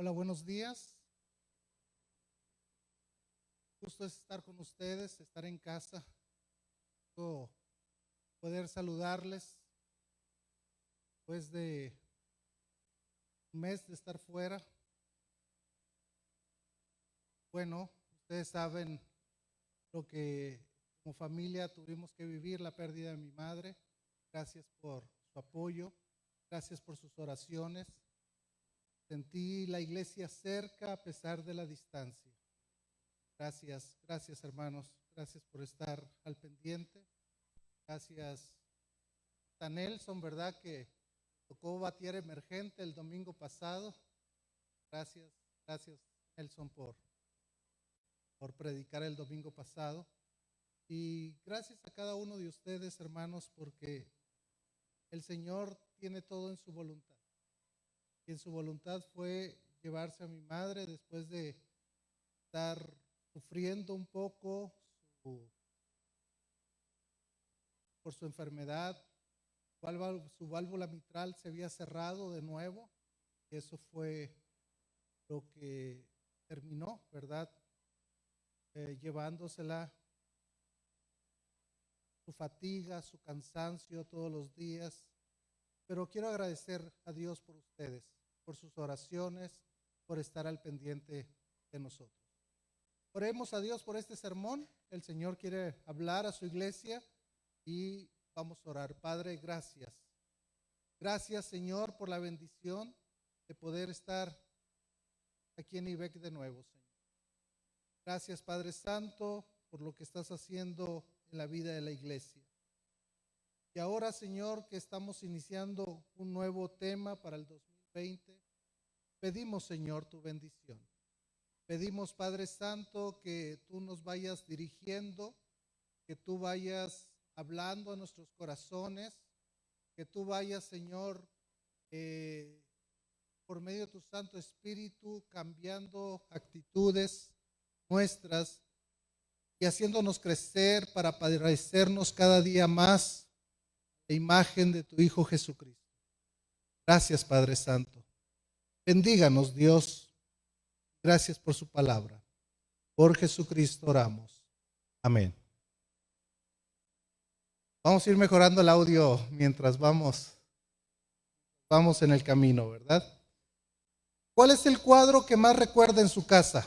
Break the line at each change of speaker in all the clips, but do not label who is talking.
Hola, buenos días. Gusto es estar con ustedes, estar en casa, poder saludarles después de un mes de estar fuera. Bueno, ustedes saben lo que como familia tuvimos que vivir, la pérdida de mi madre. Gracias por su apoyo, gracias por sus oraciones. Sentí la iglesia cerca a pesar de la distancia. Gracias hermanos, gracias por estar al pendiente. Gracias a Nelson, ¿verdad? Que tocó batear emergente el domingo pasado. Gracias Nelson por predicar el domingo pasado. Y gracias a cada uno de ustedes, hermanos, porque el Señor tiene todo en su voluntad. Y en su voluntad fue llevarse a mi madre después de estar sufriendo un poco por su enfermedad. Su válvula mitral se había cerrado de nuevo y eso fue lo que terminó, ¿verdad? Llevándosela, su fatiga, su cansancio todos los días. Pero quiero agradecer a Dios por ustedes, por sus oraciones, por estar al pendiente de nosotros. Oremos a Dios por este sermón. El Señor quiere hablar a su iglesia y vamos a orar. Padre, gracias. Gracias, Señor, por la bendición de poder estar aquí en IBEC de nuevo, Señor. Gracias, Padre Santo, por lo que estás haciendo en la vida de la iglesia. Y ahora, Señor, que estamos iniciando un nuevo tema para el 2020, pedimos, Señor, tu bendición. Pedimos, Padre Santo, que tú nos vayas dirigiendo, que tú vayas hablando a nuestros corazones, que tú vayas, Señor, por medio de tu Santo Espíritu, cambiando actitudes nuestras y haciéndonos crecer para parecernos cada día más la imagen de tu Hijo Jesucristo. Gracias, Padre Santo. Bendíganos, Dios. Gracias por su palabra. Por Jesucristo oramos. Amén. Vamos a ir mejorando el audio mientras vamos en el camino, ¿verdad? ¿Cuál es el cuadro que más recuerda en su casa?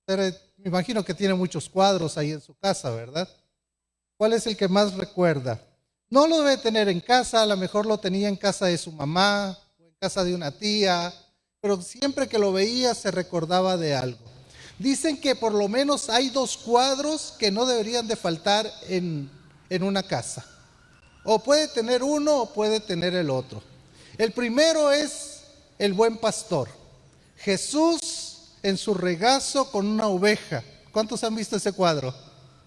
Me imagino que tiene muchos cuadros ahí en su casa, ¿verdad? ¿Cuál es el que más recuerda? No lo debe tener en casa, a lo mejor lo tenía en casa de su mamá, o en casa de una tía, pero siempre que lo veía se recordaba de algo. Dicen que por lo menos hay 2 cuadros que no deberían de faltar en una casa. O puede tener uno o puede tener el otro. El primero es el buen pastor. Jesús en su regazo con una oveja. ¿Cuántos han visto ese cuadro?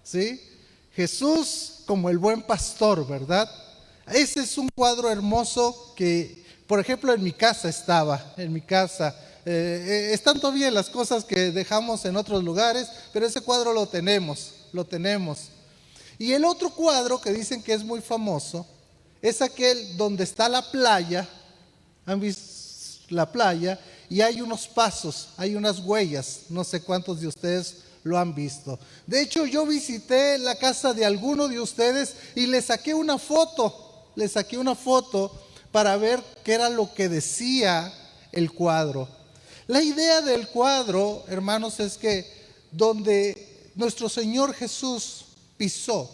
¿Sí? Jesús como el buen pastor, ¿verdad? Ese es un cuadro hermoso que, por ejemplo, en mi casa estaba, están todavía las cosas que dejamos en otros lugares, pero ese cuadro lo tenemos. Y el otro cuadro que dicen que es muy famoso, es aquel donde está la playa, han visto la playa, y hay unos pasos, hay unas huellas, no sé cuántos de ustedes lo han visto. De hecho, yo visité la casa de alguno de ustedes y le saqué una foto para ver qué era lo que decía el cuadro. La idea del cuadro, hermanos, es que donde nuestro Señor Jesús pisó,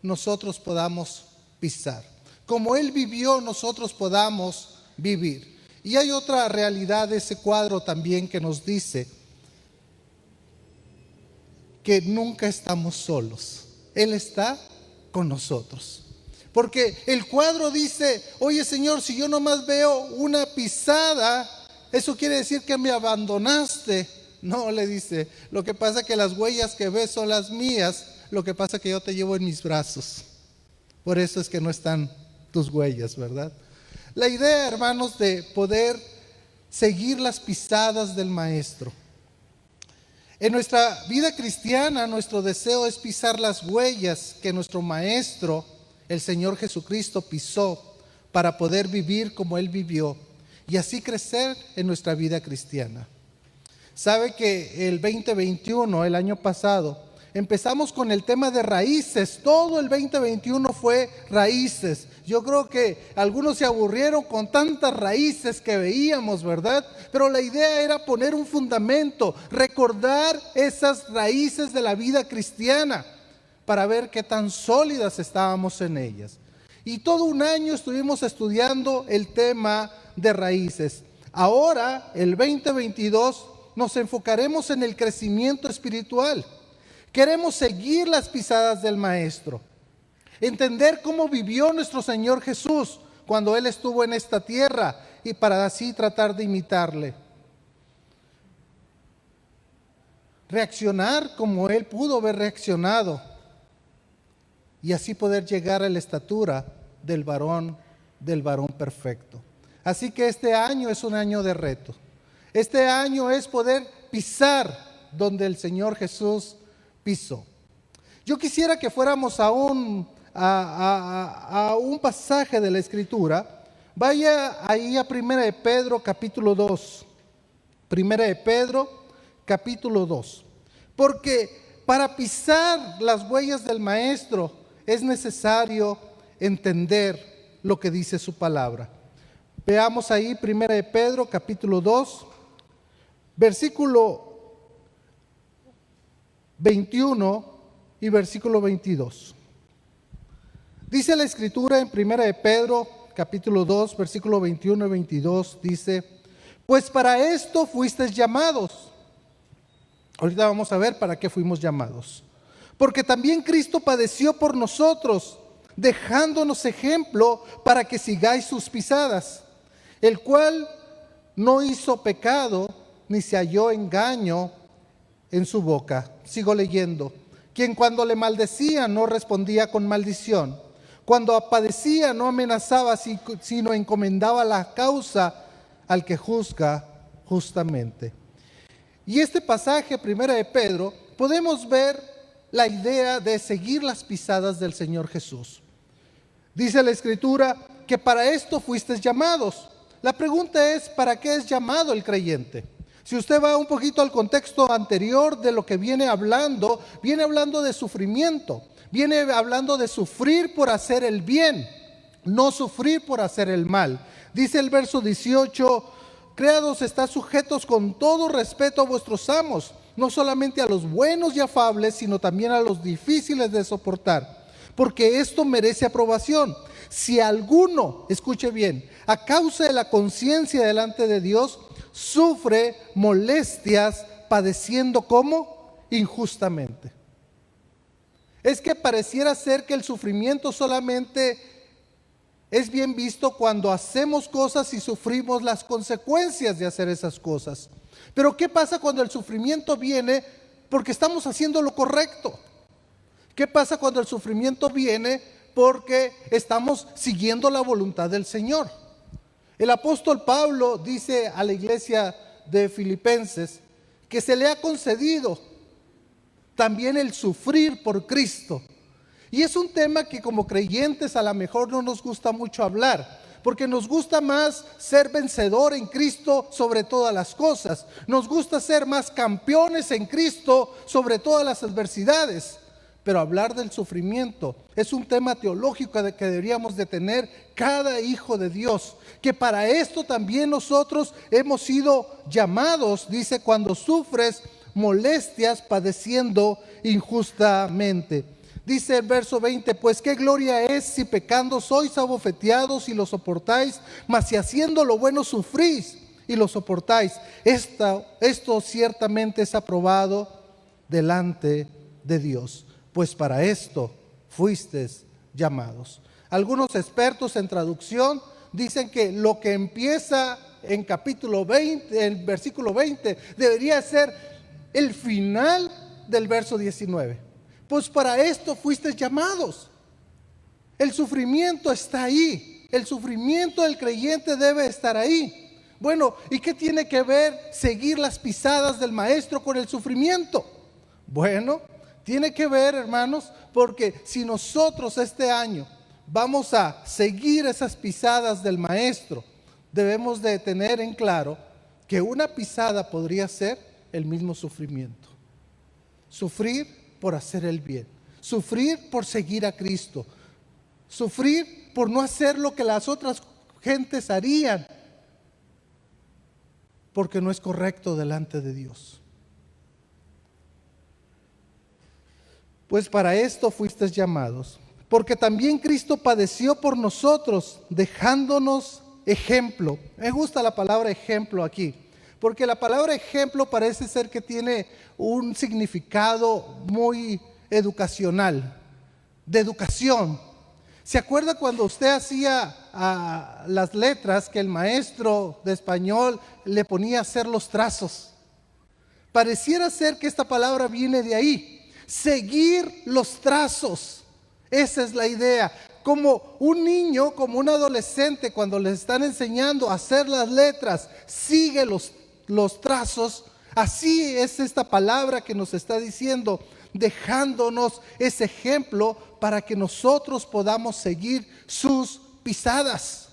nosotros podamos pisar. Como Él vivió, nosotros podamos vivir. Y hay otra realidad de ese cuadro también que nos dice que nunca estamos solos. Él está con nosotros. Porque el cuadro dice, oye Señor, si yo nomás veo una pisada, eso quiere decir que me abandonaste. No, le dice, lo que pasa es que las huellas que ves son las mías, lo que pasa es que yo te llevo en mis brazos. Por eso es que no están tus huellas, ¿verdad? La idea, hermanos, de poder seguir las pisadas del Maestro. En nuestra vida cristiana, nuestro deseo es pisar las huellas que nuestro Maestro, el Señor Jesucristo, pisó para poder vivir como Él vivió. y así crecer en nuestra vida cristiana. Sabe que el 2021, el año pasado, empezamos con el tema de raíces. Todo el 2021 fue raíces. Yo creo que algunos se aburrieron con tantas raíces que veíamos, ¿verdad? Pero la idea era poner un fundamento, recordar esas raíces de la vida cristiana para ver qué tan sólidas estábamos en ellas. Y todo un año estuvimos estudiando el tema de raíces. Ahora, el 2022, nos enfocaremos en el crecimiento espiritual. Queremos seguir las pisadas del Maestro, entender cómo vivió nuestro Señor Jesús cuando Él estuvo en esta tierra y para así tratar de imitarle. Reaccionar como Él pudo haber reaccionado y así poder llegar a la estatura del varón perfecto. Así que este año es un año de reto. Este año es poder pisar donde el Señor Jesús pisó. Yo quisiera que fuéramos a un pasaje de la Escritura. Vaya ahí a 1 de Pedro capítulo 2. 1 de Pedro capítulo 2. Porque para pisar las huellas del Maestro es necesario entender lo que dice su palabra. Veamos ahí 1 de Pedro capítulo 2. Versículo 21 y versículo 22. Dice la Escritura en 1 de Pedro, capítulo 2, versículo 21 y 22, dice: pues para esto fuisteis llamados. Ahorita vamos a ver para qué fuimos llamados. Porque también Cristo padeció por nosotros, dejándonos ejemplo para que sigáis sus pisadas, el cual no hizo pecado, ni se halló engaño en su boca. Sigo leyendo. Quien cuando le maldecía no respondía con maldición. Cuando padecía no amenazaba, sino encomendaba la causa al que juzga justamente. Y este pasaje, 1 de Pedro, podemos ver la idea de seguir las pisadas del Señor Jesús. Dice la Escritura que para esto fuisteis llamados. La pregunta es, ¿para qué es llamado el creyente? Si usted va un poquito al contexto anterior de lo que viene hablando de sufrimiento, viene hablando de sufrir por hacer el bien, no sufrir por hacer el mal. Dice el verso 18, creados estáis sujetos con todo respeto a vuestros amos, no solamente a los buenos y afables, sino también a los difíciles de soportar, porque esto merece aprobación. Si alguno, escuche bien, a causa de la conciencia delante de Dios, sufre molestias padeciendo ¿cómo? Injustamente. Es que pareciera ser que el sufrimiento solamente es bien visto cuando hacemos cosas y sufrimos las consecuencias de hacer esas cosas. Pero ¿qué pasa cuando el sufrimiento viene porque estamos haciendo lo correcto? ¿Qué pasa cuando el sufrimiento viene porque estamos siguiendo la voluntad del Señor? El apóstol Pablo dice a la iglesia de Filipenses que se le ha concedido también el sufrir por Cristo. Y es un tema que como creyentes a lo mejor no nos gusta mucho hablar, porque nos gusta más ser vencedor en Cristo sobre todas las cosas. Nos gusta ser más campeones en Cristo sobre todas las adversidades. Pero hablar del sufrimiento es un tema teológico que deberíamos de tener cada hijo de Dios, que para esto también nosotros hemos sido llamados, dice, cuando sufres molestias padeciendo injustamente. Dice el verso 20, pues qué gloria es si pecando sois abofeteados y lo soportáis, mas si haciendo lo bueno sufrís y lo soportáis, esto ciertamente es aprobado delante de Dios. Pues para esto fuisteis llamados. Algunos expertos en traducción dicen que lo que empieza en capítulo 20, en versículo 20, debería ser el final del verso 19. Pues para esto fuisteis llamados. El sufrimiento está ahí. El sufrimiento del creyente debe estar ahí. Bueno, ¿y qué tiene que ver seguir las pisadas del Maestro con el sufrimiento? Bueno, tiene que ver, hermanos, porque si nosotros este año vamos a seguir esas pisadas del Maestro, debemos de tener en claro que una pisada podría ser el mismo sufrimiento. Sufrir por hacer el bien, sufrir por seguir a Cristo, sufrir por no hacer lo que las otras gentes harían, porque no es correcto delante de Dios. Pues para esto fuisteis llamados, porque también Cristo padeció por nosotros, dejándonos ejemplo. Me gusta la palabra ejemplo aquí, porque la palabra ejemplo parece ser que tiene un significado muy educacional, de educación. ¿Se acuerda cuando usted hacía las letras que el maestro de español le ponía a hacer los trazos? Pareciera ser que esta palabra viene de ahí, seguir los trazos. Esa es la idea. Como un niño, como un adolescente, cuando le están enseñando a hacer las letras, sigue los trazos. Así es esta palabra que nos está diciendo, dejándonos ese ejemplo para que nosotros podamos seguir sus pisadas.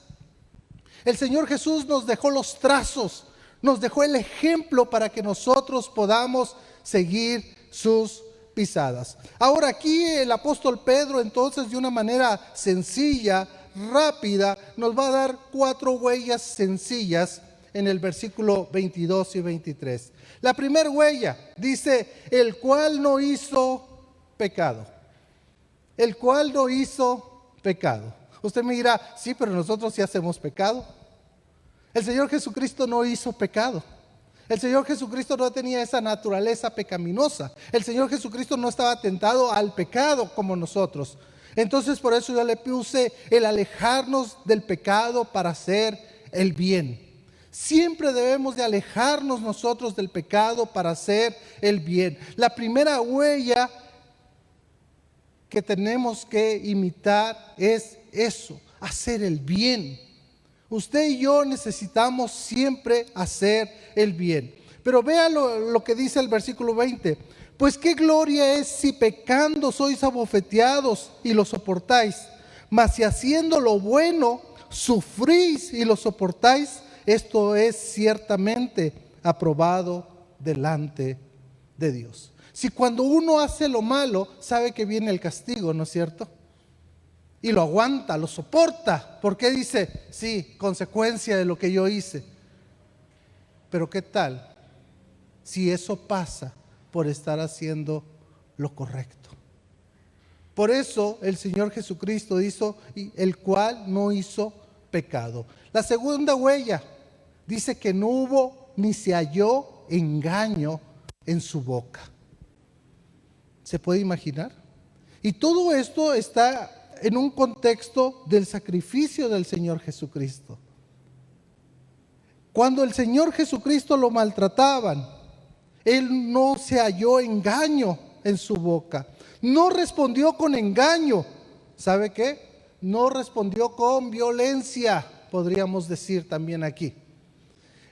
El Señor Jesús nos dejó los trazos, nos dejó el ejemplo para que nosotros podamos seguir sus pisadas. Ahora aquí el apóstol Pedro, entonces, de una manera sencilla, rápida, nos va a dar 4 huellas sencillas en el versículo 22 y 23. La primera huella dice, el cual no hizo pecado. El cual no hizo pecado. Usted me dirá, sí, pero nosotros sí hacemos pecado. El Señor Jesucristo no hizo pecado. El Señor Jesucristo no tenía esa naturaleza pecaminosa. El Señor Jesucristo no estaba tentado al pecado como nosotros. Entonces por eso yo le puse el alejarnos del pecado para hacer el bien. Siempre debemos de alejarnos nosotros del pecado para hacer el bien. La primera huella que tenemos que imitar es eso, hacer el bien. Usted y yo necesitamos siempre hacer el bien. Pero vea lo que dice el versículo 20. Pues qué gloria es si pecando sois abofeteados y lo soportáis. Mas si haciendo lo bueno sufrís y lo soportáis, esto es ciertamente aprobado delante de Dios. Si cuando uno hace lo malo, sabe que viene el castigo, ¿no es cierto? Y lo aguanta, lo soporta, porque dice, sí, consecuencia de lo que yo hice. Pero ¿qué tal si eso pasa por estar haciendo lo correcto? Por eso el Señor Jesucristo hizo, el cual no hizo pecado. La segunda huella dice que no hubo ni se halló engaño en su boca. ¿Se puede imaginar? Y todo esto está en un contexto del sacrificio del Señor Jesucristo. Cuando el Señor Jesucristo lo maltrataban, Él no se halló engaño en su boca. No respondió con engaño. ¿Sabe qué? No respondió con violencia, podríamos decir también aquí.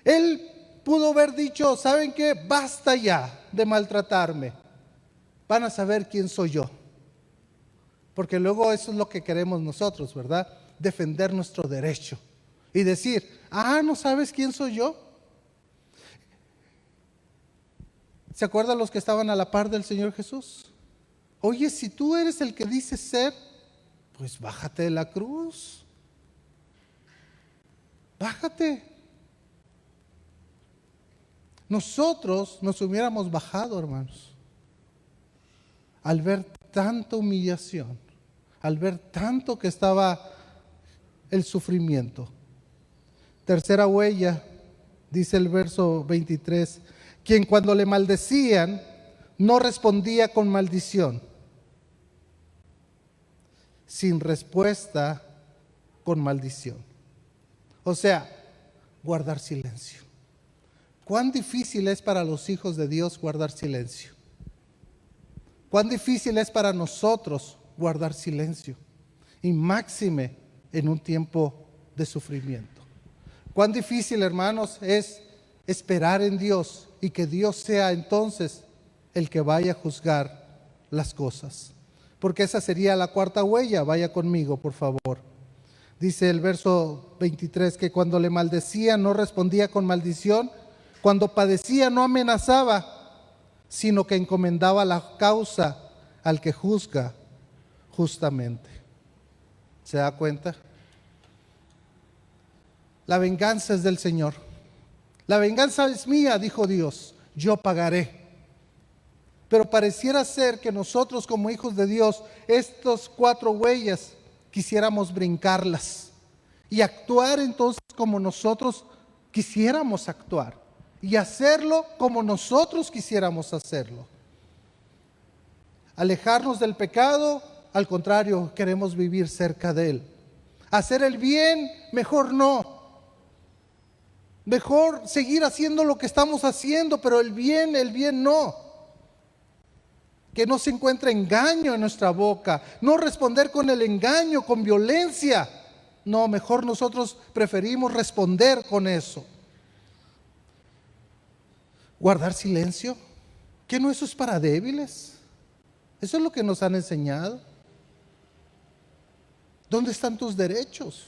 Él pudo haber dicho, ¿saben qué? Basta ya de maltratarme. Van a saber quién soy yo. Porque luego eso es lo que queremos nosotros, ¿verdad? Defender nuestro derecho. Y decir, ¿no sabes quién soy yo? ¿Se acuerdan los que estaban a la par del Señor Jesús? Oye, si tú eres el que dices ser, pues bájate de la cruz. Bájate. Nosotros nos hubiéramos bajado, hermanos, al ver tanta humillación, al ver tanto que estaba el sufrimiento. Tercera huella, dice el verso 23, quien cuando le maldecían no respondía con maldición, sin respuesta con maldición. O sea, guardar silencio. ¿Cuán difícil es para los hijos de Dios guardar silencio? ¿Cuán difícil es para nosotros guardar silencio? Y máxime en un tiempo de sufrimiento. ¿Cuán difícil, hermanos, es esperar en Dios y que Dios sea entonces el que vaya a juzgar las cosas? Porque esa sería la cuarta huella. Vaya conmigo, por favor. Dice el verso 23, que cuando le maldecía no respondía con maldición, cuando padecía no amenazaba, sino que encomendaba la causa al que juzga justamente. ¿Se da cuenta? La venganza es del Señor. La venganza es mía, dijo Dios, yo pagaré. Pero pareciera ser que nosotros como hijos de Dios, estas 4 huellas, quisiéramos brincarlas y actuar entonces como nosotros quisiéramos actuar y hacerlo como nosotros quisiéramos hacerlo. Alejarnos del pecado, al contrario, queremos vivir cerca de él. Hacer el bien, mejor no. Mejor seguir haciendo lo que estamos haciendo, pero el bien no. Que no se encuentre engaño en nuestra boca, no responder con el engaño, con violencia. No, mejor nosotros preferimos responder con eso. Guardar silencio, ¿que no eso es para débiles? Eso es lo que nos han enseñado. ¿Dónde están tus derechos?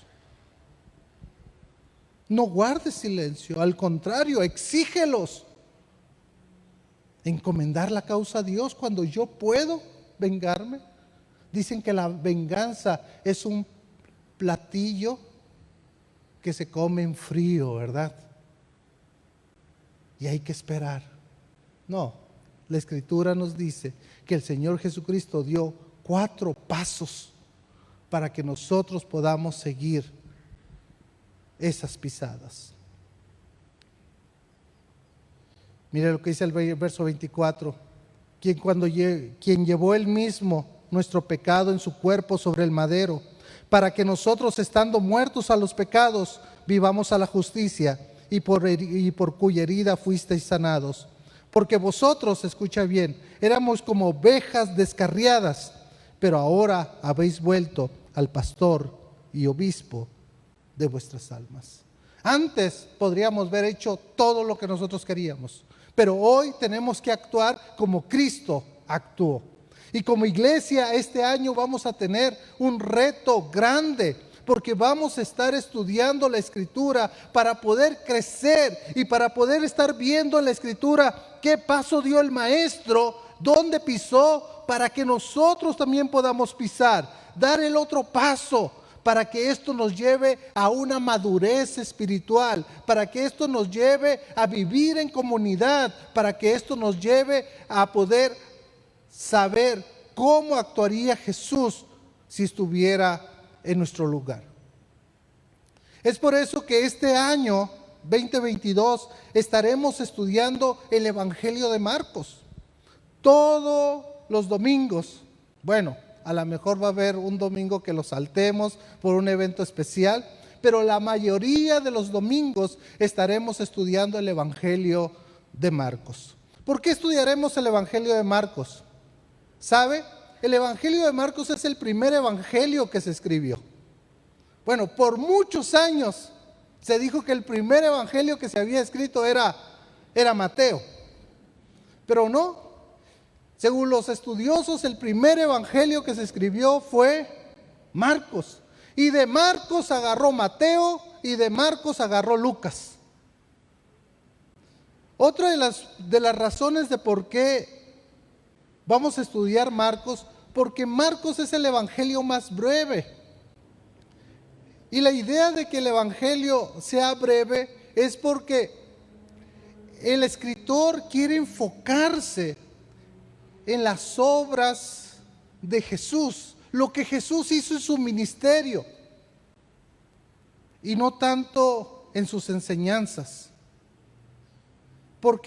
No guardes silencio, al contrario, exígelos. Encomendar la causa a Dios cuando yo puedo vengarme. Dicen que la venganza es un platillo que se come en frío, ¿verdad? Y hay que esperar. No, la Escritura nos dice que el Señor Jesucristo dio 4 pasos para que nosotros podamos seguir esas pisadas. Mire lo que dice el verso 24. Quien llevó él mismo nuestro pecado en su cuerpo sobre el madero, para que nosotros, estando muertos a los pecados, vivamos a la justicia, y por cuya herida fuisteis sanados. Porque vosotros, escucha bien, éramos como ovejas descarriadas, pero ahora habéis vuelto al pastor y obispo de vuestras almas. Antes podríamos haber hecho todo lo que nosotros queríamos, pero hoy tenemos que actuar como Cristo actuó. Y como iglesia este año vamos a tener un reto grande, porque vamos a estar estudiando la Escritura para poder crecer y para poder estar viendo en la Escritura qué paso dio el Maestro, dónde pisó, para que nosotros también podamos pisar, dar el otro paso, para que esto nos lleve a una madurez espiritual, para que esto nos lleve a vivir en comunidad, para que esto nos lleve a poder saber cómo actuaría Jesús si estuviera en nuestro lugar. Es por eso que este año 2022 estaremos estudiando el Evangelio de Marcos. Todos los domingos, bueno, a lo mejor va a haber un domingo que lo saltemos por un evento especial, pero la mayoría de los domingos estaremos estudiando el Evangelio de Marcos. ¿Por qué estudiaremos el Evangelio de Marcos? ¿Sabe? El Evangelio de Marcos es el primer evangelio que se escribió. Bueno, por muchos años se dijo que el primer evangelio que se había escrito era Mateo, pero no. Según los estudiosos, el primer evangelio que se escribió fue Marcos. Y de Marcos agarró Mateo y de Marcos agarró Lucas. Otra de las razones de por qué vamos a estudiar Marcos, porque Marcos es el evangelio más breve. Y la idea de que el evangelio sea breve es porque el escritor quiere enfocarse en las obras de Jesús, lo que Jesús hizo en su ministerio, y no tanto en sus enseñanzas. ¿Por qué